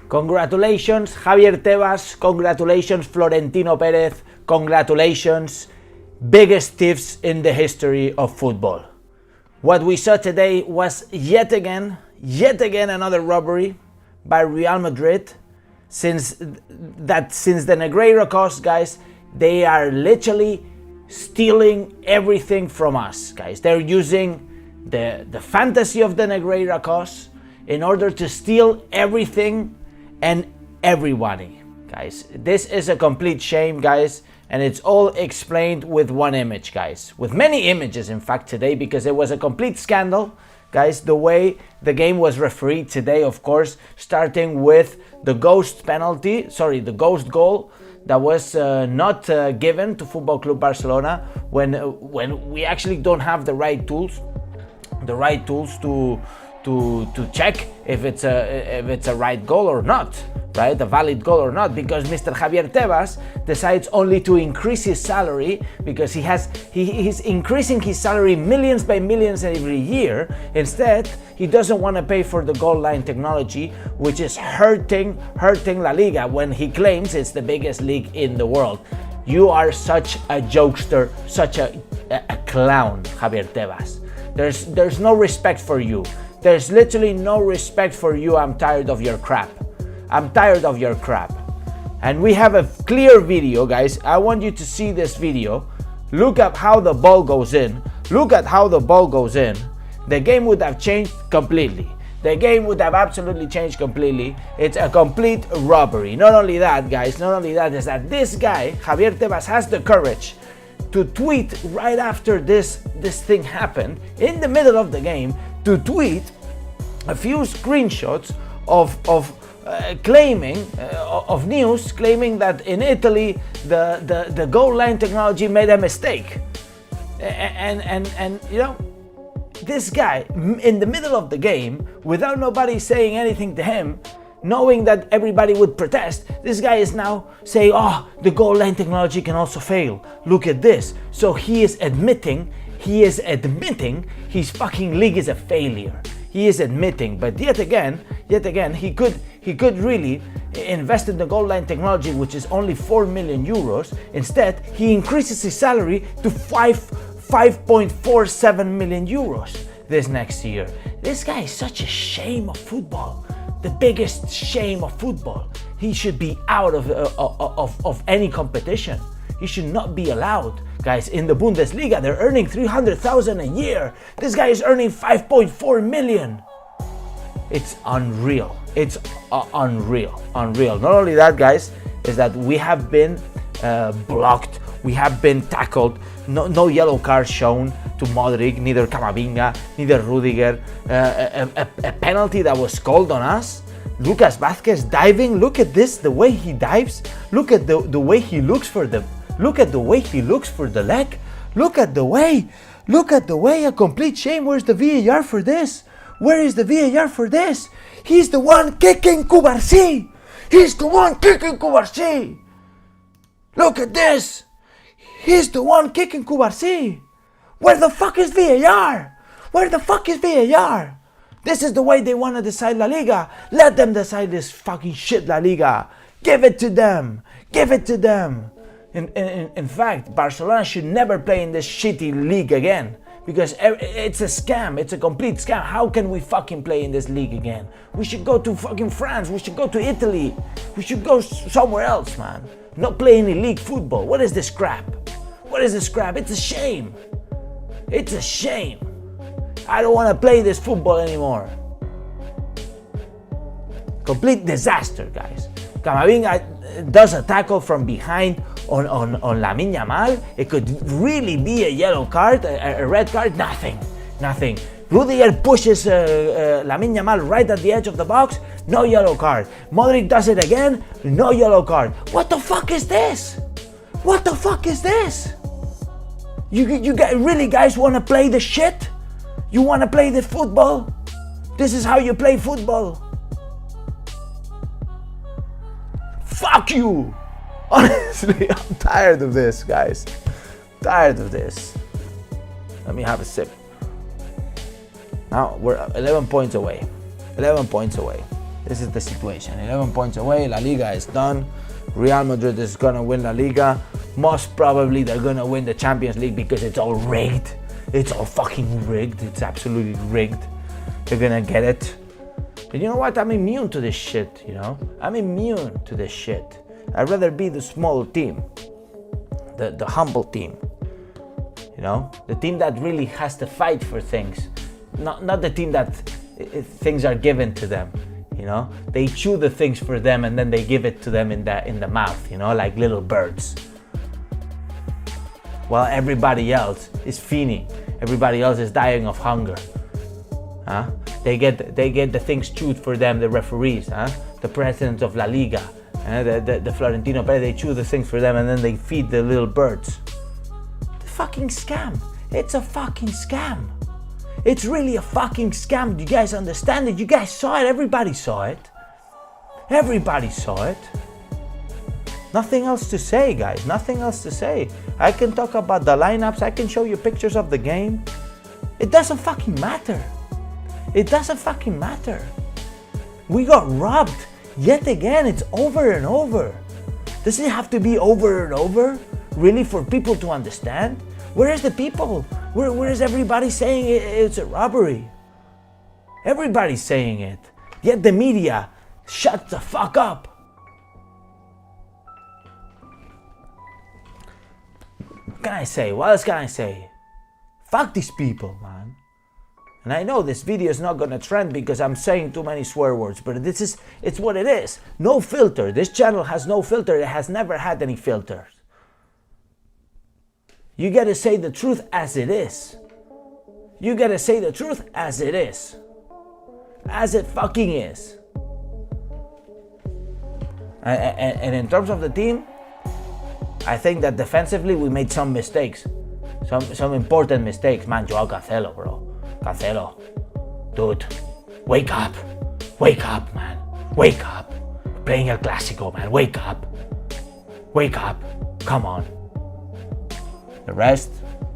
Congratulations, Javier Tebas. Congratulations, Florentino Perez. Congratulations, biggest thieves in the history of football. What we saw today was yet again another robbery by Real Madrid. Since the Negreira cost, guys, they are literally stealing everything from us, guys. They're using the fantasy of the Negreira cost in order to steal everything and everybody, guys. This is a complete shame, guys, and it's all explained with one image, guys. With many images, in fact, today, because it was a complete scandal, guys, the way the game was refereed today, of course, starting with the ghost goal that was not given to Football Club Barcelona when we actually don't have the right tools to check if it's a right goal or not, right? A valid goal or not, because Mr. Javier Tebas decides only to increase his salary because he's increasing his salary millions by millions every year. Instead, he doesn't want to pay for the goal line technology, which is hurting La Liga when he claims it's the biggest league in the world. You are such a jokester, such a clown, Javier Tebas. There's no respect for you. There's literally no respect for you. I'm tired of your crap. And we have a clear video, guys. I want you to see this video. Look at how the ball goes in. The game would have changed completely. The game would have absolutely changed completely. It's a complete robbery. Not only that, guys, is that this guy, Javier Tebas, has the courage to tweet right after this thing happened, in the middle of the game, to tweet a few screenshots of news claiming that in Italy the goal line technology made a mistake, and you know, this guy in the middle of the game, without nobody saying anything to him, knowing that everybody would protest, this guy is now saying, oh, the goal line technology can also fail. Look at this. So he is admitting his fucking league is a failure. He is admitting, but yet again, he could really invest in the goal line technology, which is only 4 million euros. Instead, he increases his salary to 5.47 million euros this next year. This guy is such a shame of football. The biggest shame of football. He should be out of any competition. He should not be allowed. Guys, in the Bundesliga, they're earning 300,000 a year. This guy is earning 5.4 million. It's unreal. It's unreal. Not only that, guys, is that we have been blocked. We have been tackled. No yellow card shown to Modric, neither Camavinga, neither Rudiger. A penalty that was called on us. Lucas Vazquez diving. Look at this, the way he dives. Look at the way he looks for the leg. Look at the way. A complete shame. Where's the VAR for this? Where is the VAR for this? He's the one kicking Cubarsí. Look at this. He's the one kicking Cubarsí. Where the fuck is VAR? This is the way they want to decide La Liga. Let them decide this fucking shit, La Liga. Give it to them. In fact, Barcelona should never play in this shitty league again, because it's a scam. It's a complete scam. How can we fucking play in this league again? We should go to fucking France. We should go to Italy. We should go somewhere else, man. Not play any league football. What is this crap? It's a shame. I don't want to play this football anymore. Complete disaster, guys. Camavinga does a tackle from behind on Lamine Yamal. It could really be a yellow card, a red card. Nothing. Rudiger pushes Lamine Yamal right at the edge of the box. No yellow card. Modric does it again. No yellow card. What the fuck is this? You guys want to play the shit? You want to play the football? This is how you play football. Fuck you! Honestly, I'm tired of this, guys. Let me have a sip. Now we're 11 points away. This is the situation. 11 points away, La Liga is done. Real Madrid is gonna win La Liga. Most probably they're gonna win the Champions League because it's all rigged. It's all fucking rigged. It's absolutely rigged. They're gonna get it. But you know what? I'm immune to this shit, you know? I'm immune to this shit. I'd rather be the small team, the humble team, you know? The team that really has to fight for things. Not the team that things are given to them, you know? They chew the things for them and then they give it to them in the mouth, you know, like little birds. While everybody else is fiending, everybody else is dying of hunger. Huh? They get the things chewed for them, the referees, huh? The president of La Liga, the Florentino Perez, they chew the things for them and then they feed the little birds. The fucking scam. It's a fucking scam. It's really a fucking scam. Do you guys understand it? You guys saw it. Everybody saw it. Everybody saw it. Nothing else to say, guys. Nothing else to say. I can talk about the lineups. I can show you pictures of the game. It doesn't fucking matter. It doesn't fucking matter. We got robbed. Yet again, it's over and over. Does it have to be over and over? Really, for people to understand? Where is the people? Where is everybody saying it's a robbery? Everybody's saying it. Yet the media shut the fuck up. What can I say? What else can I say? Fuck these people, man. And I know this video is not gonna trend because I'm saying too many swear words, but it's what it is. No filter. This channel has no filter. It has never had any filters. You gotta say the truth as it is. You gotta say the truth as it is. As it fucking is. And in terms of the team, I think that defensively we made some mistakes. Some important mistakes. Man, Joao Cancelo, bro. Cancelo. Dude, wake up. Wake up, man. Wake up. Playing El Clasico, man. Wake up. Wake up. Come on. The rest,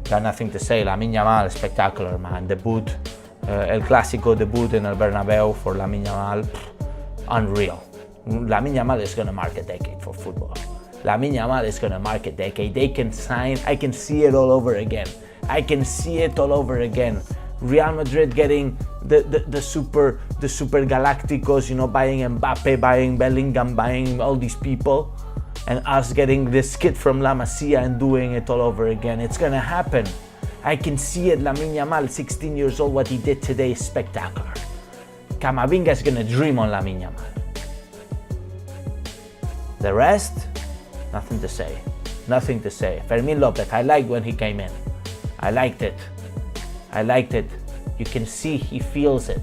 got nothing to say. Lamine Yamal, spectacular, man. Debut, El Clasico debut in El Bernabeu for Lamine Yamal. Unreal. Lamine Yamal is gonna mark a decade for football. Lamine Yamal is gonna mark a decade. They can sign. I can see it all over again. I can see it all over again. Real Madrid getting the super Galacticos, you know, buying Mbappe, buying Bellingham, buying all these people, and us getting this kid from La Masia and doing it all over again. It's gonna happen. I can see it. Lamine Yamal, 16 years old, what he did today is spectacular. Camavinga is gonna dream on Lamine Yamal. The rest, nothing to say. Nothing to say. Fermín López, I liked when he came in. I liked it. I liked it. You can see he feels it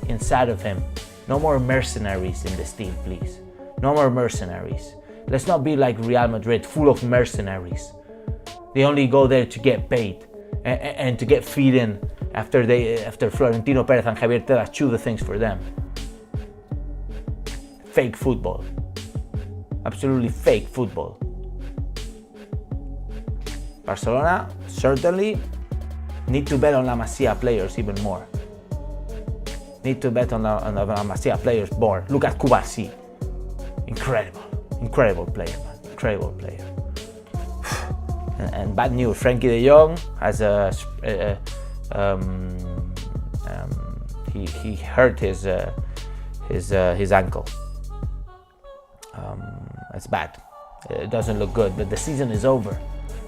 inside of him. No more mercenaries in this team, please. No more mercenaries. Let's not be like Real Madrid, full of mercenaries. They only go there to get paid and to get feed in after Florentino Perez and Javier Tebas chew the things for them. Fake football. Absolutely fake football. Barcelona certainly need to bet on La Masia players even more. Need to bet on La Masia players more. Look at Kubasi. Incredible player, man. Incredible player. And bad news, Frankie de Jong has he hurt his ankle. It's bad. It doesn't look good, but the season is over.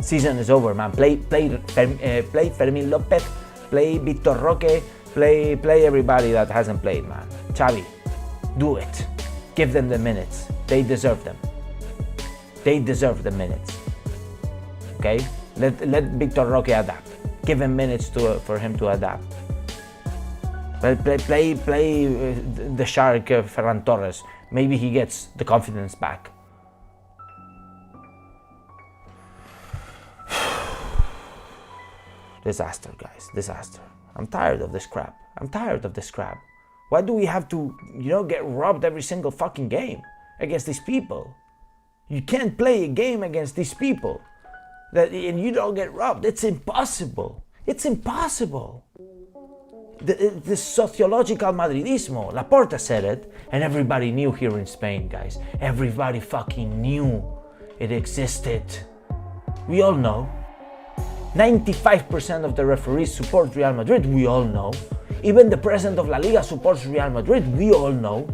Season is over, man. Play Fermín López, play Víctor Roque, play everybody that hasn't played, man. Xavi, do it. Give them the minutes. They deserve them. They deserve the minutes. Okay? Let Víctor Roque adapt. Give him minutes for him to adapt. Play the shark Ferran Torres. Maybe he gets the confidence back. Disaster, guys. Disaster. I'm tired of this crap. I'm tired of this crap. Why do we have to, get robbed every single fucking game against these people? You can't play a game against these people and you don't get robbed. It's impossible. It's impossible. the sociological Madridismo. Laporta said it, and everybody knew here in Spain, guys. Everybody fucking knew it existed. We all know. 95% of the referees support Real Madrid, we all know. Even the president of La Liga supports Real Madrid, we all know.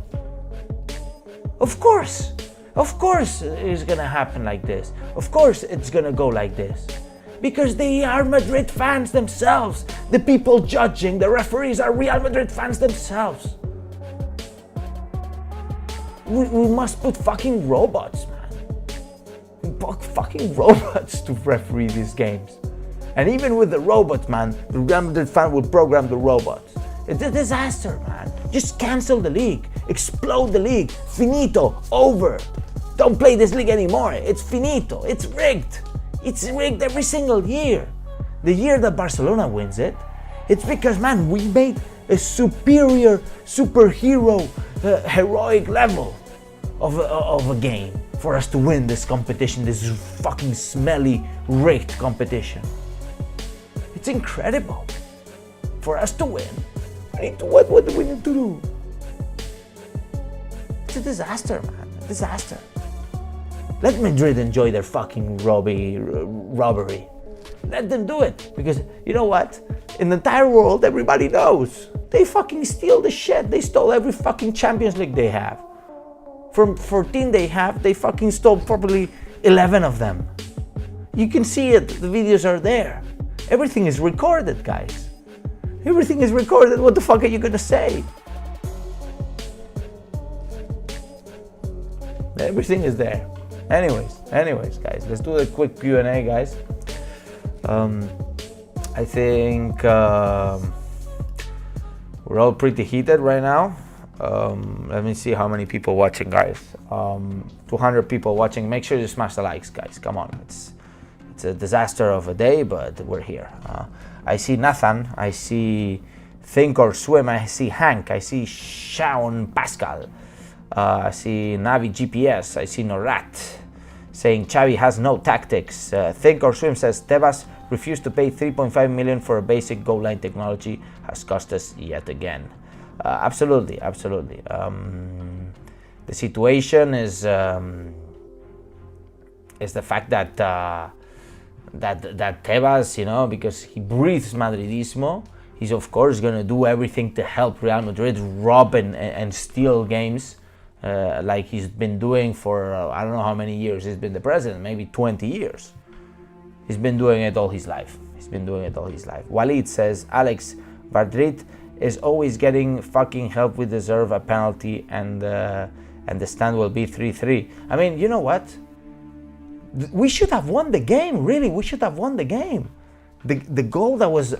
Of course it's gonna happen like this. Of course it's gonna go like this. Because they are Madrid fans themselves. The people judging, the referees are Real Madrid fans themselves. We must put fucking robots, man. We put fucking robots to referee these games. And even with the robots, man, the Real Madrid fan will program the robots. It's a disaster, man. Just cancel the league. Explode the league. Finito. Over. Don't play this league anymore. It's finito. It's rigged. It's rigged every single year. The year that Barcelona wins it, it's because, man, we made a superior, superhero, heroic level of a game for us to win this competition, this fucking smelly, rigged competition. It's incredible. For us to win, what do we need to do? It's a disaster, man. A disaster. Let Madrid enjoy their fucking robbery. Let them do it. Because you know what? In the entire world, everybody knows. They fucking steal the shit. They stole every fucking Champions League they have. From 14 they have, they fucking stole probably 11 of them. You can see it. The videos are there. Everything is recorded, guys. Everything is recorded. What the fuck are you gonna say? Everything is there. Anyways, guys, let's do a quick Q&A, guys. I think we're all pretty heated right now. Let me see how many people watching, guys. 200 people watching. Make sure you smash the likes, guys. Come on, it's a disaster of a day, but we're here. I see Nathan. I see Think or Swim. I see Hank. I see Shaun Pascal. I see Navi GPS. I see Norat saying Xavi has no tactics. Think or Swim says Tebas refused to pay 3.5 million for a basic goal line technology, has cost us yet again. Absolutely. The situation is the fact that Tebas, you know, because he breathes Madridismo, he's of course going to do everything to help Real Madrid rob and steal games. Like he's been doing for I don't know how many years he's been the president, maybe 20 years. He's been doing it all his life. Walid says, Alex, Madrid is always getting fucking help. We deserve a penalty and the stand will be 3-3. I mean, you know what? We should have won the game, really. We should have won the game. The goal that was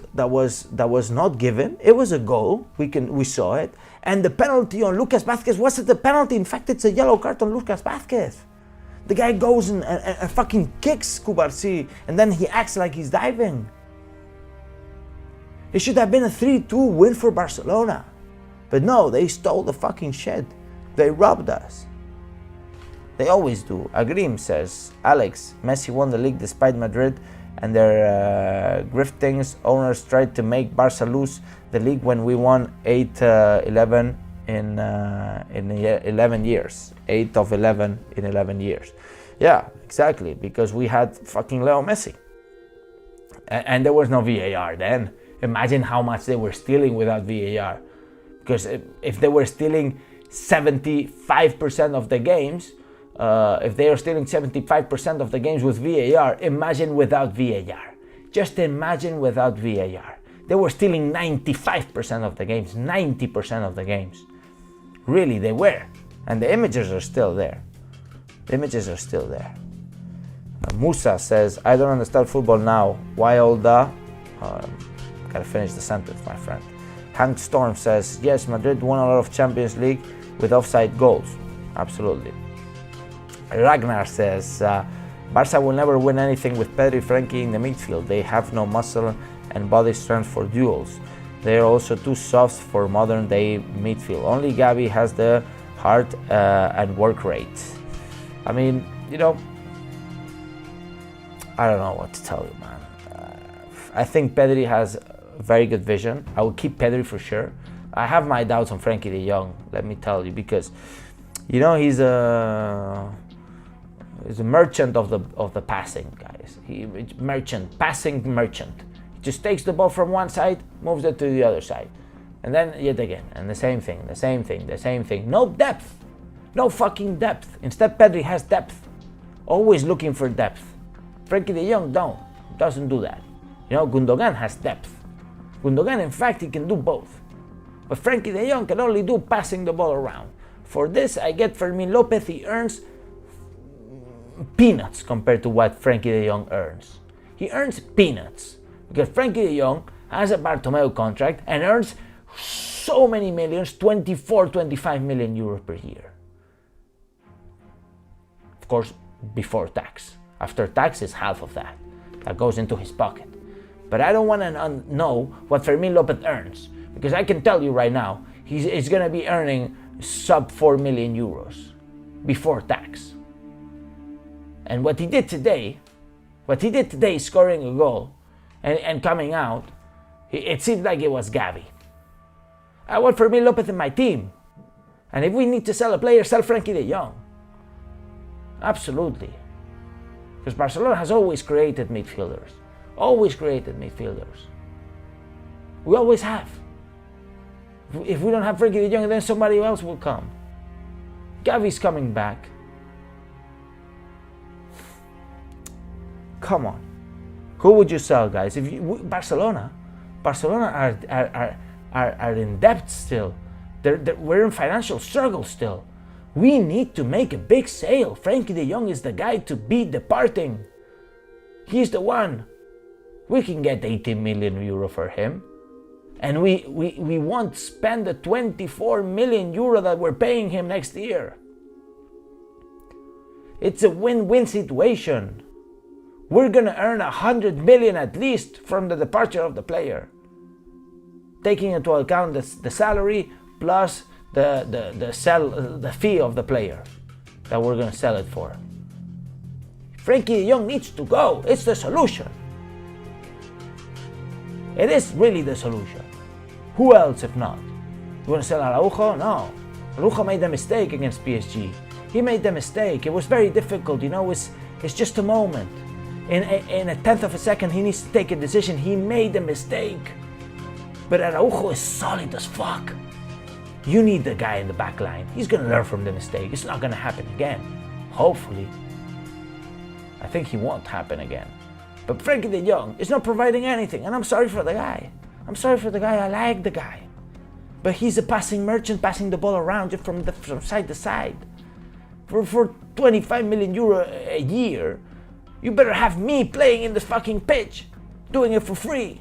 not given, it was a goal. We saw it. And the penalty on Lucas Vázquez wasn't a penalty. In fact, it's a yellow card on Lucas Vázquez. The guy goes and fucking kicks Cubarsí, and then he acts like he's diving. It should have been a 3-2 win for Barcelona. But no, they stole the fucking shit. They robbed us. They always do. Agrim says, Alex, Messi won the league despite Madrid and their griftings. Owners tried to make Barca lose the league when we won 8-11 in 11 years. 8 of 11 in 11 years. Yeah, exactly, because we had fucking Leo Messi. And there was no VAR then. Imagine how much they were stealing without VAR. Because if they were stealing 75% of the games, if they are stealing 75% of the games with VAR, imagine without VAR. Just imagine without VAR. They were stealing 95% of the games, 90% of the games. Really, they were. And the images are still there. Musa says, I don't understand football now. Why all the... gotta finish the sentence, my friend. Hank Storm says, yes, Madrid won a lot of Champions League with offside goals. Absolutely. Ragnar says, Barca will never win anything with Pedri, Frankie in the midfield. They have no muscle and body strength for duels. They are also too soft for modern day midfield. Only Gavi has the heart and work rate. I mean, you know, I don't know what to tell you, man. I think Pedri has very good vision. I will keep Pedri for sure. I have my doubts on Frankie de Jong, let me tell you, because he's a merchant of the passing, guys. Passing merchant. He just takes the ball from one side, moves it to the other side, and then yet again, and the same thing. No depth, no fucking depth. Instead, Pedri has depth, always looking for depth. Frankie de Jong doesn't do that. Gundogan has depth. Gundogan, in fact, he can do both. But Frankie de Jong can only do passing the ball around. For this, I get Fermin Lopez. He earns peanuts compared to what Frankie de Jong earns. He earns peanuts because Frankie de Jong has a Bartomeu contract and earns so many millions, 24, 25 million euros per year. Of course, before tax. After tax is half of that. That goes into his pocket. But I don't want to know what Fermin Lopez earns, because I can tell you right now, he's going to be earning sub 4 million euros before tax. And what he did today, scoring a goal and coming out, it seemed like it was Gavi. I want Fermin Lopez in my team. And if we need to sell a player, sell Frankie de Jong. Absolutely. Because Barcelona has always created midfielders. We always have. If we don't have Frankie de Jong, then somebody else will come. Gavi's coming back. Come on. Who would you sell, guys? Barcelona are in debt still. We're in financial struggle still. We need to make a big sale. Frankie de Jong is the guy to be departing. He's the one. We can get 18 million euro for him. And we won't spend the 24 million euro that we're paying him next year. It's a win-win situation. We're gonna earn 100 million at least from the departure of the player, taking into account the salary plus the fee of the player that we're gonna sell it for. Frankie de Jong needs to go. It's the solution. It is really the solution. Who else if not? You want to sell Araujo? No. Araujo made a mistake against PSG. He made the mistake. It was very difficult. It's just a moment. In a tenth of a second, he needs to take a decision. He made a mistake. But Araujo is solid as fuck. You need the guy in the back line. He's going to learn from the mistake. It's not going to happen again. Hopefully. I think he won't happen again. But Frankie de Jong is not providing anything. And I'm sorry for the guy. I like the guy. But he's a passing merchant, passing the ball around just from side to side. For 25 million euro a year, you better have me playing in the fucking pitch, doing it for free.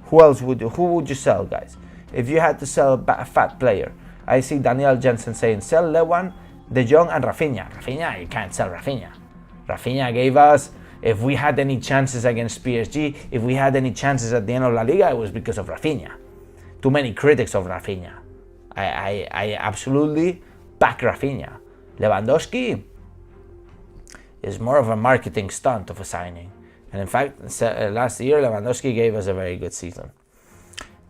Who would you sell, guys? If you had to sell a fat player, I see Daniel Jensen saying, sell Lewan, De Jong and Rafinha. Rafinha, you can't sell Rafinha. Rafinha gave us, if we had any chances against PSG, if we had any chances at the end of La Liga, it was because of Rafinha. Too many critics of Rafinha. I absolutely back Rafinha. Lewandowski is more of a marketing stunt of a signing. And in fact, last year, Lewandowski gave us a very good season.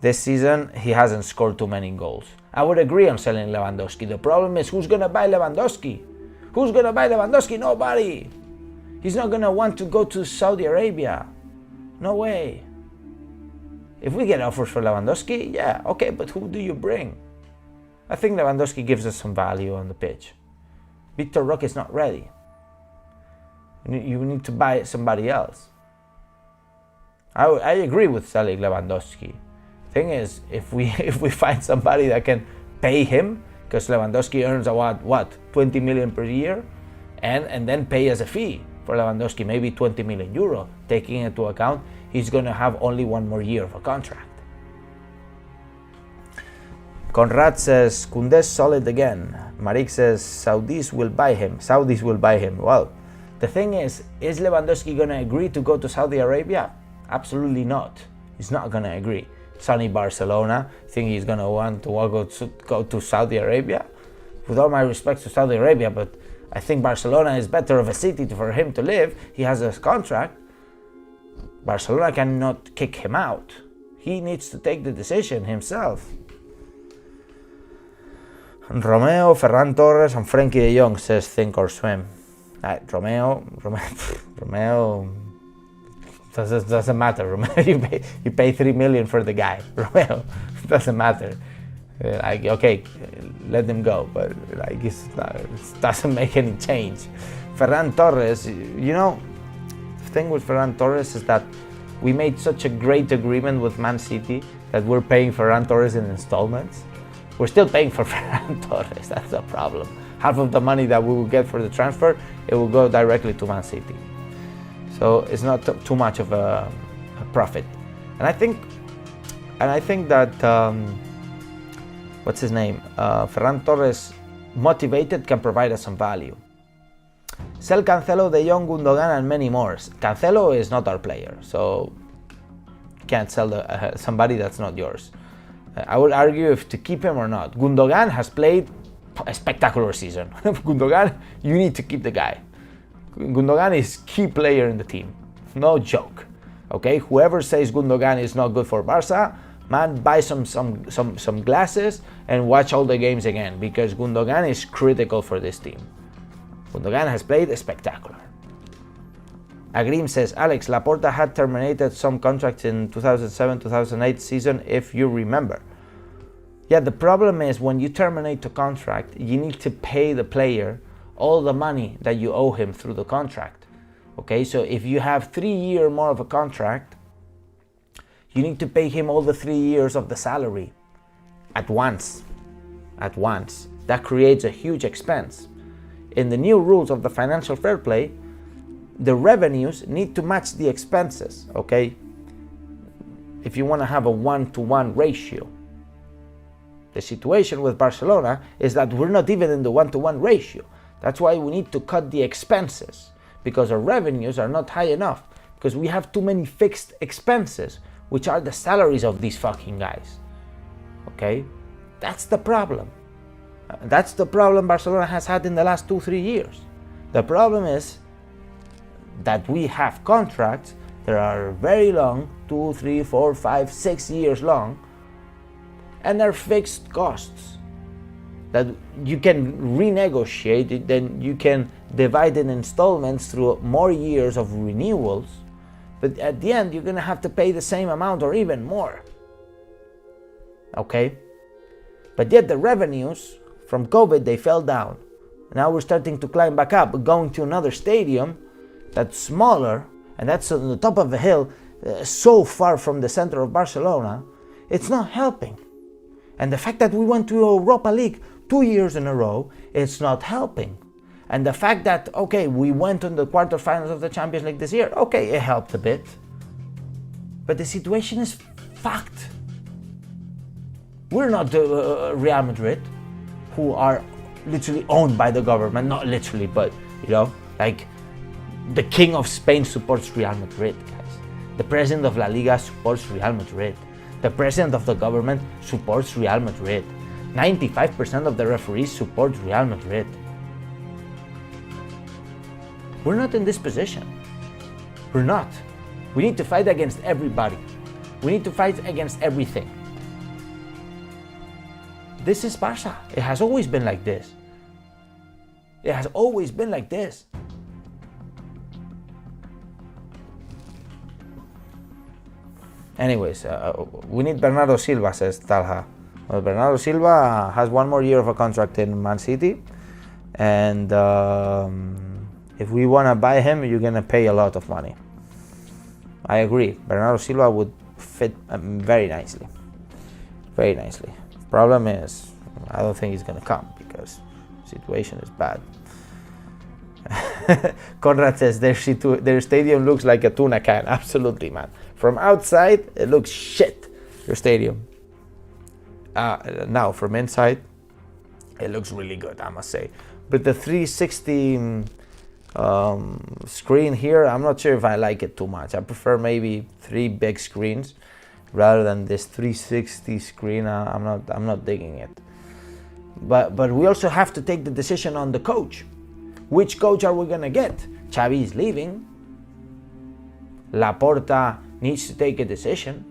This season, he hasn't scored too many goals. I would agree on selling Lewandowski. The problem is, who's going to buy Lewandowski? Who's going to buy Lewandowski? Nobody. He's not going to want to go to Saudi Arabia. No way. If we get offers for Lewandowski, yeah, okay, but who do you bring? I think Lewandowski gives us some value on the pitch. Victor Roque is not ready. You need to buy somebody else. I agree with selling Lewandowski. Thing is, if we find somebody that can pay him, because Lewandowski earns what 20 million per year, and then pay as a fee for Lewandowski, maybe 20 million euro, taking into account he's going to have only one more year of a contract. Conrad says, Koundé's solid again. Marik says, Saudis will buy him. Well, the thing is Lewandowski going to agree to go to Saudi Arabia? Absolutely not. He's not going to agree. Sunny Barcelona, think he's going to want to go to Saudi Arabia? With all my respect to Saudi Arabia, but I think Barcelona is better of a city for him to live. He has a contract. Barcelona cannot kick him out. He needs to take the decision himself. Romeo, Ferran Torres, and Frenkie de Jong says think or swim. Romeo doesn't matter. Romeo, you pay 3 million for the guy. Romeo, doesn't matter. Okay, let him go, but it doesn't make any change. Ferran Torres, the thing with Ferran Torres is that we made such a great agreement with Man City that we're paying Ferran Torres in installments. We're still paying for Ferran Torres, that's the problem. Half of the money that we will get for the transfer, it will go directly to Man City. So it's not too much of a profit. And I think that, what's his name? Ferran Torres, motivated, can provide us some value. Sell Cancelo, De Jong, Gundogan, and many more. Cancelo is not our player, so can't sell somebody that's not yours. I would argue if to keep him or not. Gundogan has played a spectacular season. Gundogan, you need to keep the guy. Gundogan is key player in the team. No joke. Okay, whoever says Gundogan is not good for Barca, man, buy some glasses and watch all the games again, because Gundogan is critical for this team. Gundogan has played spectacular. Agrim says, Alex, Laporta had terminated some contracts in 2007-2008 season, if you remember. Yeah, the problem is when you terminate a contract, you need to pay the player all the money that you owe him through the contract. Okay, so if you have 3 years more of a contract, you need to pay him all the 3 years of the salary at once. That creates a huge expense. In the new rules of the financial fair play, the revenues need to match the expenses, okay? If you want to have a 1-to-1 ratio. The situation with Barcelona is that we're not even in the 1-to-1 ratio. That's why we need to cut the expenses, because our revenues are not high enough, because we have too many fixed expenses, which are the salaries of these fucking guys. Okay? That's the problem. That's the problem Barcelona has had in the last 2-3 years. The problem is that we have contracts that are very long, 2, 3, 4, 5, 6 years long, and they're fixed costs that you can renegotiate, then you can divide in installments through more years of renewals, but at the end you're gonna have to pay the same amount or even more. Okay? But yet the revenues from COVID, they fell down. Now we're starting to climb back up, going to another stadium that's smaller, and that's on the top of a hill, so far from the center of Barcelona. It's not helping. And the fact that we went to Europa League 2 years in a row, it's not helping. And the fact that, okay, we went on the quarterfinals of the Champions League this year, okay, it helped a bit. But the situation is fucked. We're not Real Madrid, who are literally owned by the government, not literally, but, like the king of Spain supports Real Madrid, guys. The president of La Liga supports Real Madrid. The president of the government supports Real Madrid. 95% of the referees support Real Madrid. We're not in this position. We're not. We need to fight against everybody. We need to fight against everything. This is Barça. It has always been like this. It has always been like this. Anyways, we need Bernardo Silva, says Talha. Well, Bernardo Silva has 1 more year of a contract in Man City, and if we want to buy him, you're going to pay a lot of money. I agree. Bernardo Silva would fit very nicely. Very nicely. Problem is, I don't think he's going to come because the situation is bad. Conrad says their stadium looks like a tuna can. Absolutely, man. From outside, it looks shit, your stadium. Now, from inside, it looks really good, I must say. But the 360 screen here, I'm not sure if I like it too much. I prefer maybe 3 big screens rather than this 360 screen. I'm not digging it. But we also have to take the decision on the coach. Which coach are we going to get? Xavi is leaving. Laporta needs to take a decision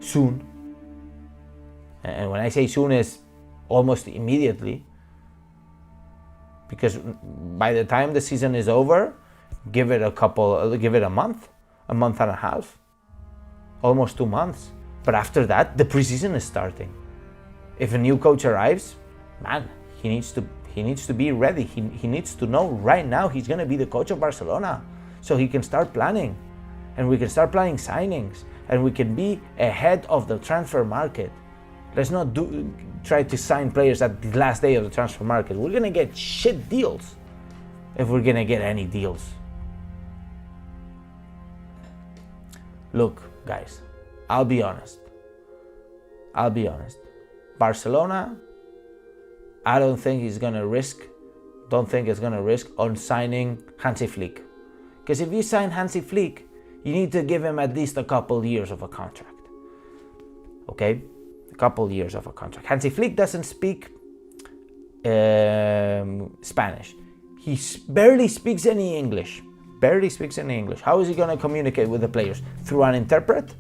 soon. And when I say soon, is almost immediately. Because by the time the season is over, give it a month and a half, almost 2 months. But after that, the preseason is starting. If a new coach arrives, man, he needs to be ready. He needs to know right now he's going to be the coach of Barcelona, so he can start planning, and we can start planning signings, and we can be ahead of the transfer market. Let's not try to sign players at the last day of the transfer market. We're going to get shit deals if we're going to get any deals. Look, guys, I'll be honest. Barcelona, I don't think it's going to risk on signing Hansi Flick. Because if you sign Hansi Flick, you need to give him at least a couple years of a contract. Okay? A couple years of a contract. Hansi Flick doesn't speak Spanish. He barely speaks any English. How is he going to communicate with the players? Through an interpret?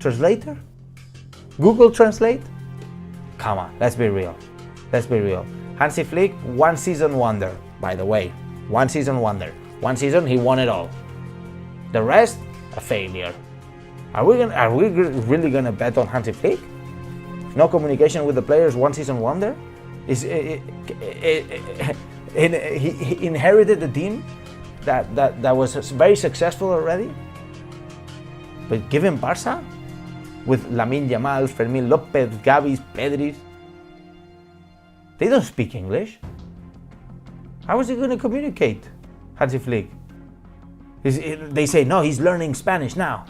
Translator? Google Translate? Come on, let's be real. Hansi Flick, one season wonder, by the way. One season wonder. One season, he won it all. The rest, a failure. Are we really gonna bet on Hansi Flick? No communication with the players, one season wonder? He inherited a team that was very successful already. But give him Barça with Lamine Yamal, Fermín López, Gavi, Pedri. They don't speak English. How is he going to communicate, Hansi Flick? They say, no, he's learning Spanish now.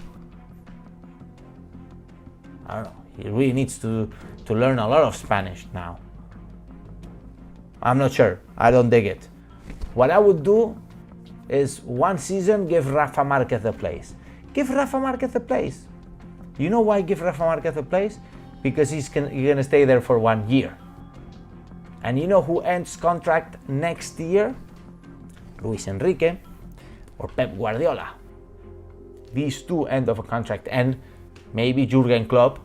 I don't know. He really needs to learn a lot of Spanish now. I'm not sure. I don't dig it. What I would do is one season give Rafa Márquez a place. Give Rafa Márquez a place. You know why give Rafa Márquez a place? Because he's going to stay there for 1 year. And you know who ends contract next year? Luis Enrique or Pep Guardiola. These two end of a contract, and maybe Jurgen Klopp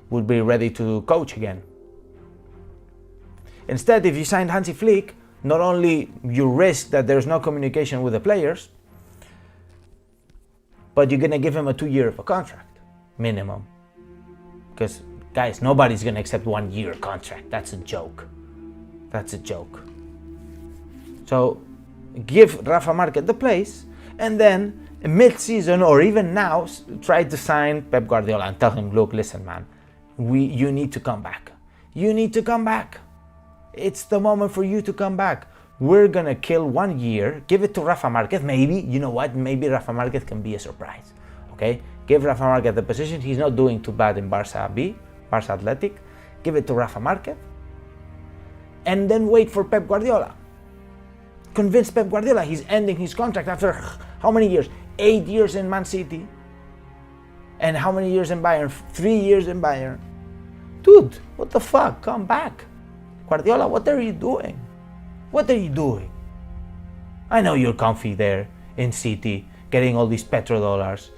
would be ready to coach again. Instead, if you sign Hansi Flick, not only you risk that there's no communication with the players, but you're going to give him a 2 year of a contract, minimum. Because, guys, nobody's going to accept 1 year contract. That's a joke. So, give Rafa Márquez the place, and then mid-season or even now, try to sign Pep Guardiola and tell him, look, listen, man, you need to come back. It's the moment for you to come back. We're gonna kill 1 year, give it to Rafa Márquez. Maybe, you know what, maybe Rafa Márquez can be a surprise. Okay? Give Rafa Márquez the position. He's not doing too bad in Barça B, Barça Athletic. Give it to Rafa Márquez. And then wait for Pep Guardiola. Convince Pep Guardiola he's ending his contract after how many years? 8 years in Man City. And how many years in Bayern? 3 years in Bayern. Dude, what the fuck? Come back. Guardiola, what are you doing? I know you're comfy there in City, getting all these petrodollars.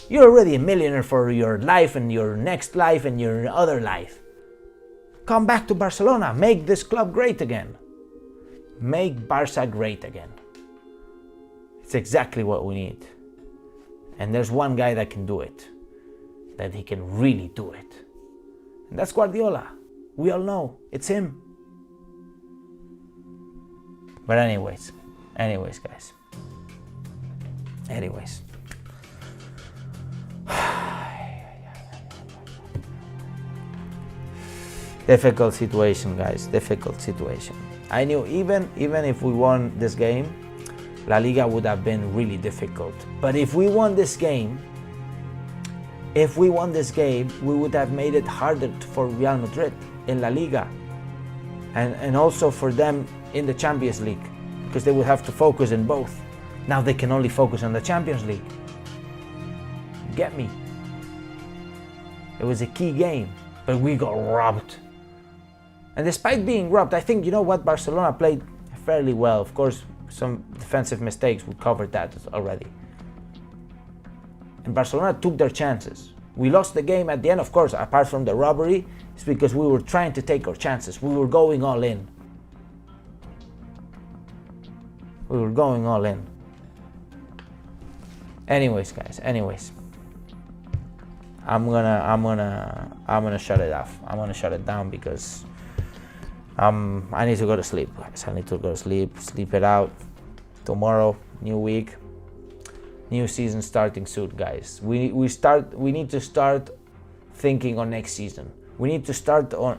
You're already a millionaire for your life and your next life and your other life. Come back to Barcelona. Make this club great again. Make Barça great again. It's exactly what we need. And there's one guy that can do it. That he can really do it. And that's Guardiola. We all know. It's him. But anyways, guys. Difficult situation, guys. I knew even if we won this game, La Liga would have been really difficult. But if we won this game, we would have made it harder for Real Madrid in La Liga. And also for them in the Champions League, because they would have to focus in both. Now they can only focus on the Champions League. Get me? It was a key game, but we got robbed. And despite being robbed, I think, you know what, Barcelona played fairly well. Of course, some defensive mistakes, we covered that already. And Barcelona took their chances. We lost the game at the end, of course, apart from the robbery, it's because we were trying to take our chances. We were going all in. We were going all in. Anyways, guys, I'm gonna shut it off. I'm gonna shut it down because I need to go to sleep, guys. I need to go to sleep it out. Tomorrow, new week, new season starting soon, guys. We need to start thinking on next season. We need to start on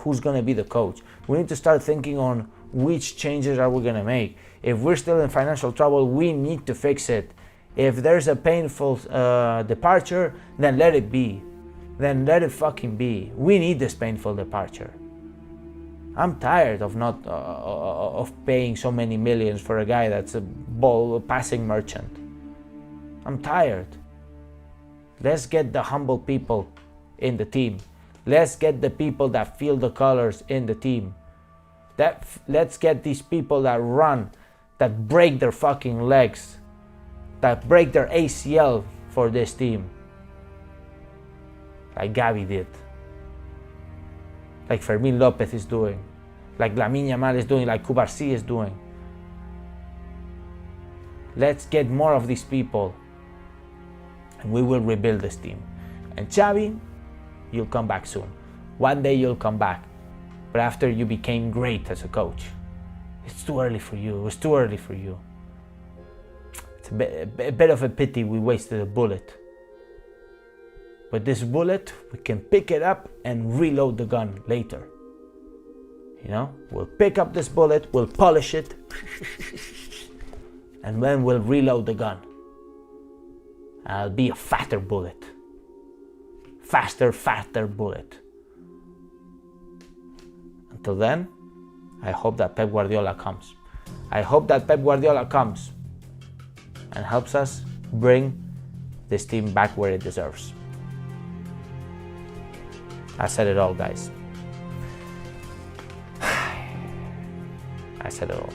who's gonna be the coach. We need to start thinking on which changes are we gonna make. If we're still in financial trouble, we need to fix it. If there's a painful departure, then let it be. Then let it fucking be. We need this painful departure. I'm tired of not of paying so many millions for a guy that's a ball passing merchant. I'm tired. Let's get the humble people in the team. Let's get the people that feel the colors in the team. Let's get these people that run, that break their fucking legs, that break their ACL for this team. Like Gavi did. Like Fermín López is doing. Like Lamine Yamal is doing, like BARÇA'S is doing. Let's get more of these people and we will rebuild this team. And Xavi, you'll come back soon. One day you'll come back. But after you became great as a coach. It's too early for you. It was too early for you. It's a bit of a pity we wasted a bullet. But this bullet, we can pick it up and reload the gun later. You know, we'll pick up this bullet, we'll polish it, and then we'll reload the gun. I'll be a fatter bullet. Faster bullet. Until then, I hope that Pep Guardiola comes. I hope that Pep Guardiola comes and helps us bring this team back where it deserves. I said it all, guys. I said it all.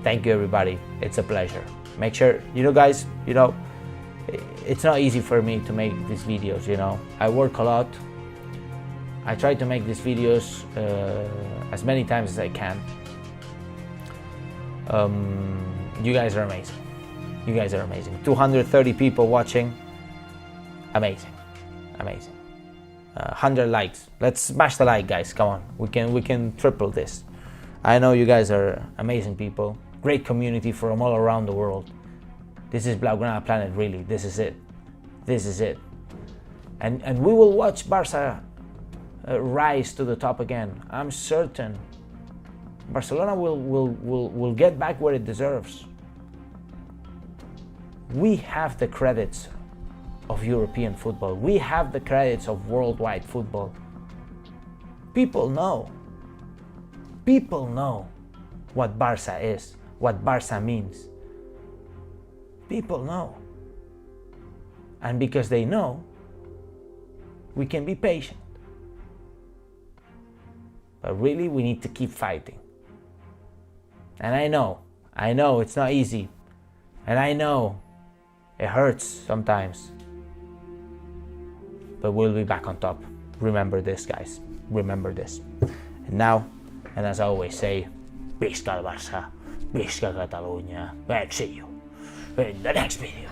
Thank you, everybody. It's a pleasure. Make sure, guys, it's not easy for me to make these videos, I work a lot. I try to make these videos as many times as I can. You guys are amazing. You guys are amazing. 230 people watching. Amazing. 100 likes. Let's smash the like, guys. Come on. We can triple this. I know you guys are amazing people. Great community from all around the world. This is Blaugrana Planet, really. This is it. And we will watch Barça rise to the top again. I'm certain Barcelona will get back where it deserves. We have the credits of European football. We have the credits of worldwide football. People know what Barça is, what Barça means. People know. And because they know, we can be patient. But really, we need to keep fighting. And I know it's not easy. And I know it hurts sometimes. But we'll be back on top. Remember this, guys. Remember this. And now, and as I always say, Visca el Barça, Visca Catalunya, and see you in the next video.